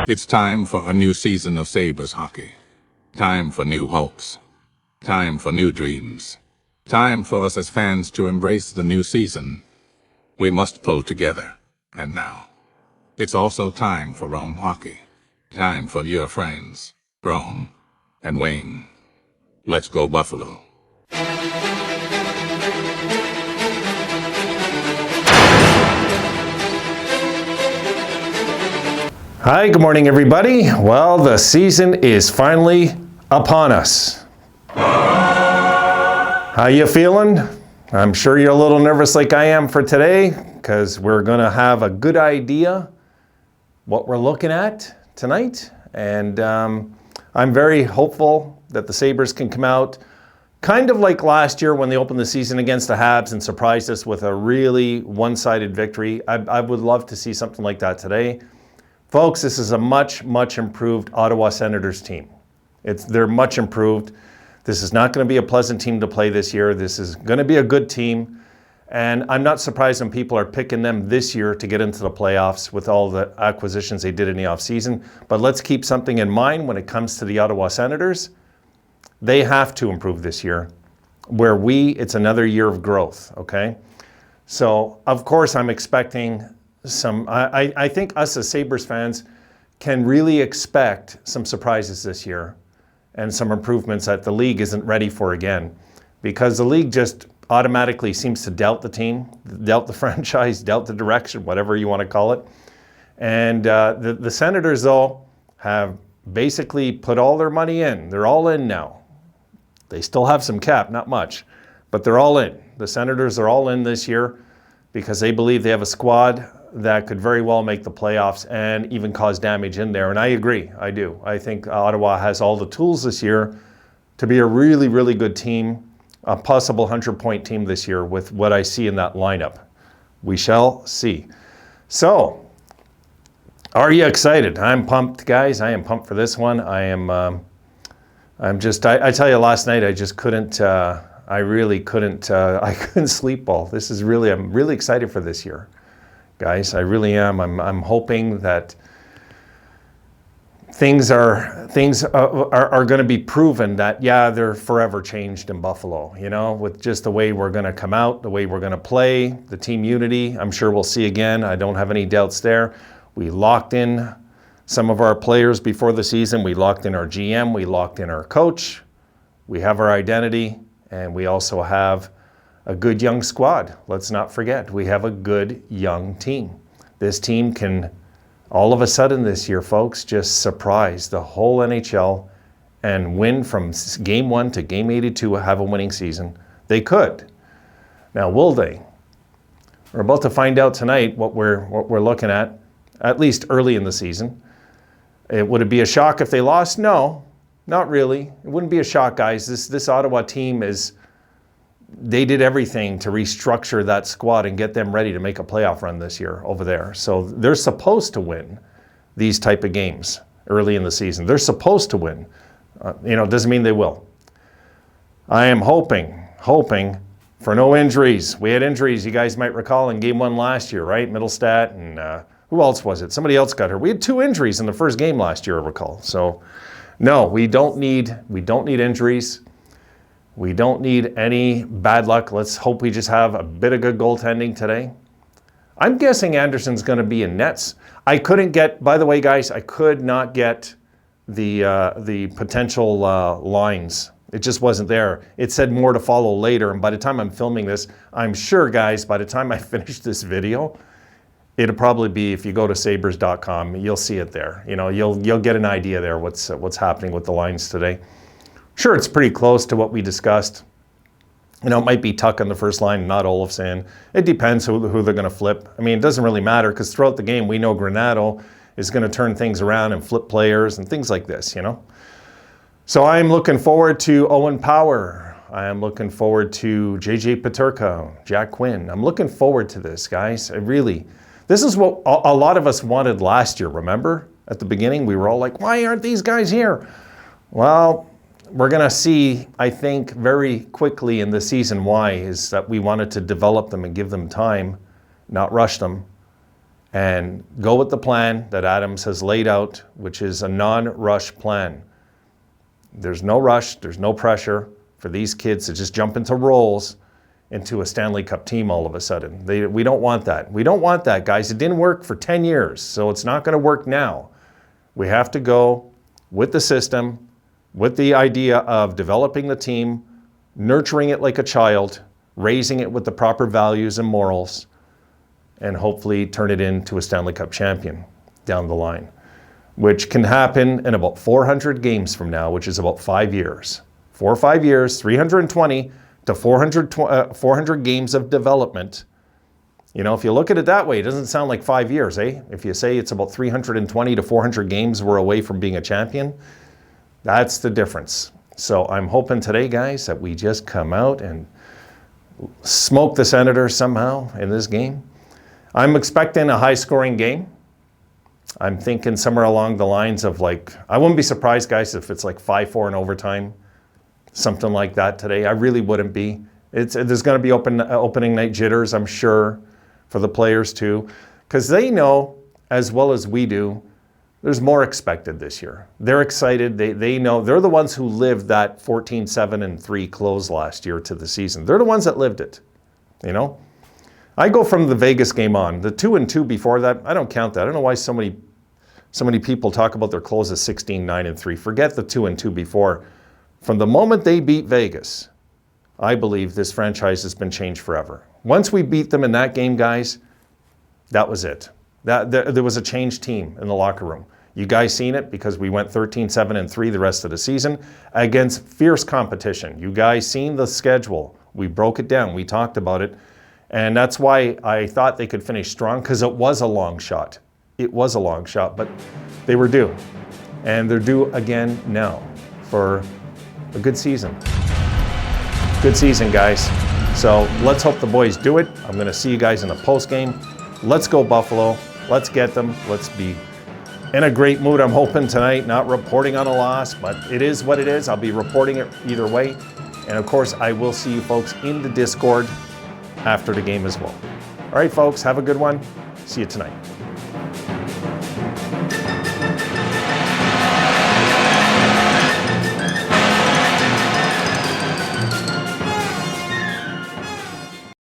It's time for a new season of Sabres hockey. Time for new hopes. Time for new dreams. Time for us as fans to embrace the new season. We must pull together. And now, it's also time for Rome hockey. Time for your friends, Rome and Wayne. Let's go Buffalo. Hi, good morning, everybody. Well, the season is finally upon us. How you feeling? I'm sure you're a little nervous like I am for today, because we're going to have a good idea what we're looking at tonight. And I'm very hopeful that the Sabres can come out kind of like last year when they opened the season against the Habs and surprised us with a really one-sided victory. I would love to see something like that today. Folks, this is a much, much improved Ottawa Senators team. They're much improved. This is not going to be a pleasant team to play this year. This is going to be a good team. And I'm not surprised when people are picking them this year to get into the playoffs with all the acquisitions they did in the offseason. But let's keep something in mind when it comes to the Ottawa Senators. They have to improve this year. It's another year of growth, okay? So, of course, I'm expecting I think us as Sabres fans can really expect some surprises this year and some improvements that the league isn't ready for again, because the league just automatically seems to doubt the team, doubt the franchise, doubt the direction, whatever you want to call it. And the Senators, though, have basically put all their money in. They're all in now. They still have some cap, not much, but they're all in. The Senators are all in this year because they believe they have a squad that could very well make the playoffs and even cause damage in there. And I agree, I do. I think Ottawa has all the tools this year to be a really, really good team, a possible 100-point team this year with what I see in that lineup. We shall see. So, are you excited? I'm pumped, guys. I am pumped for this one. I tell you, last night I just couldn't, I couldn't sleep well. I'm really excited for this year. Guys, I really am. I'm hoping that things are going to be proven that, yeah, they're forever changed in Buffalo, with just the way we're going to come out, the way we're going to play, the team unity. I'm sure we'll see again. I don't have any doubts there. We locked in some of our players before the season. We locked in our GM. We locked in our coach. We have our identity, and we also have a good young squad. Let's not forget, we have a good young team. This team can, all of a sudden this year, folks, just surprise the whole NHL and win from game 1 to game 82, have a winning season. They could. Now, will they? We're about to find out tonight what we're looking at least early in the season. Would it be a shock if they lost? No, not really. It wouldn't be a shock, guys. This Ottawa team they did everything to restructure that squad and get them ready to make a playoff run this year over there. So they're supposed to win these type of games early in the season. They're supposed to win. Doesn't mean they will. I am hoping for no injuries. We had injuries, you guys might recall, in game 1 last year, right? Middlestat and who else was it? Somebody else got hurt. We had 2 injuries in the first game last year, I recall. So no, we don't need injuries. We don't need any bad luck. Let's hope we just have a bit of good goaltending today. I'm guessing Anderson's going to be in nets. I couldn't get, by the way, guys, I could not get the potential lines. It just wasn't there. It said more to follow later. And by the time I'm filming this, I'm sure, guys, by the time I finish this video, it'll probably be, if you go to sabres.com, you'll see it there. You'll get an idea there what's happening with the lines today. Sure, it's pretty close to what we discussed. It might be Tuck on the first line, not Olofsson. It depends who they're going to flip. I mean, it doesn't really matter, because throughout the game, we know Granato is going to turn things around and flip players and things like this, So I'm looking forward to Owen Power. I am looking forward to JJ Peterka, Jack Quinn. I'm looking forward to this, guys. This is what a lot of us wanted last year, remember? At the beginning, we were all like, why aren't these guys here? Well, we're going to see, I think, very quickly in the season why is that we wanted to develop them and give them time, not rush them. and go with the plan that Adams has laid out, which is a non-rush plan. There's no rush, there's no pressure for these kids to just jump into roles into a Stanley Cup team all of a sudden. We don't want that. We don't want that, guys. It didn't work for 10 years, so it's not going to work now. We have to go with the system, with the idea of developing the team, nurturing it like a child, raising it with the proper values and morals, and hopefully turn it into a Stanley Cup champion down the line, which can happen in about 400 games from now, which is about 5 years. 4 or 5 years, 320 to 400 games of development. You know, if you look at it that way, it doesn't sound like 5 years, eh? If you say it's about 320 to 400 games we're away from being a champion, that's the difference. So I'm hoping today, guys, that we just come out and smoke the Senators somehow in this game. I'm expecting a high-scoring game. I'm thinking somewhere along the lines of like, I wouldn't be surprised, guys, if it's like 5-4 in overtime, something like that today. I really wouldn't be. There's going to be opening night jitters, I'm sure, for the players too, because they know as well as we do, there's more expected this year. They're excited. They know. They're the ones who lived that 14-7-3 close last year to the season. They're the ones that lived it, you know? I go from the Vegas game on. The 2-2 before that, I don't count that. I don't know why so many people talk about their close as 16-9-3. Forget the 2-2 before. From the moment they beat Vegas, I believe this franchise has been changed forever. Once we beat them in that game, guys, that was it. There was a changed team in the locker room. You guys seen it because we went 13-7-3 the rest of the season against fierce competition. You guys seen the schedule. We broke it down. We talked about it. And that's why I thought they could finish strong, because it was a long shot. It was a long shot, but they were due. And they're due again now for a good season. Good season, guys. So let's hope the boys do it. I'm going to see you guys in the post game. Let's go Buffalo. Let's get them. Let's be in a great mood, I'm hoping, tonight. Not reporting on a loss, but it is what it is. I'll be reporting it either way. And of course, I will see you folks in the Discord after the game as well. All right, folks, have a good one. See you tonight.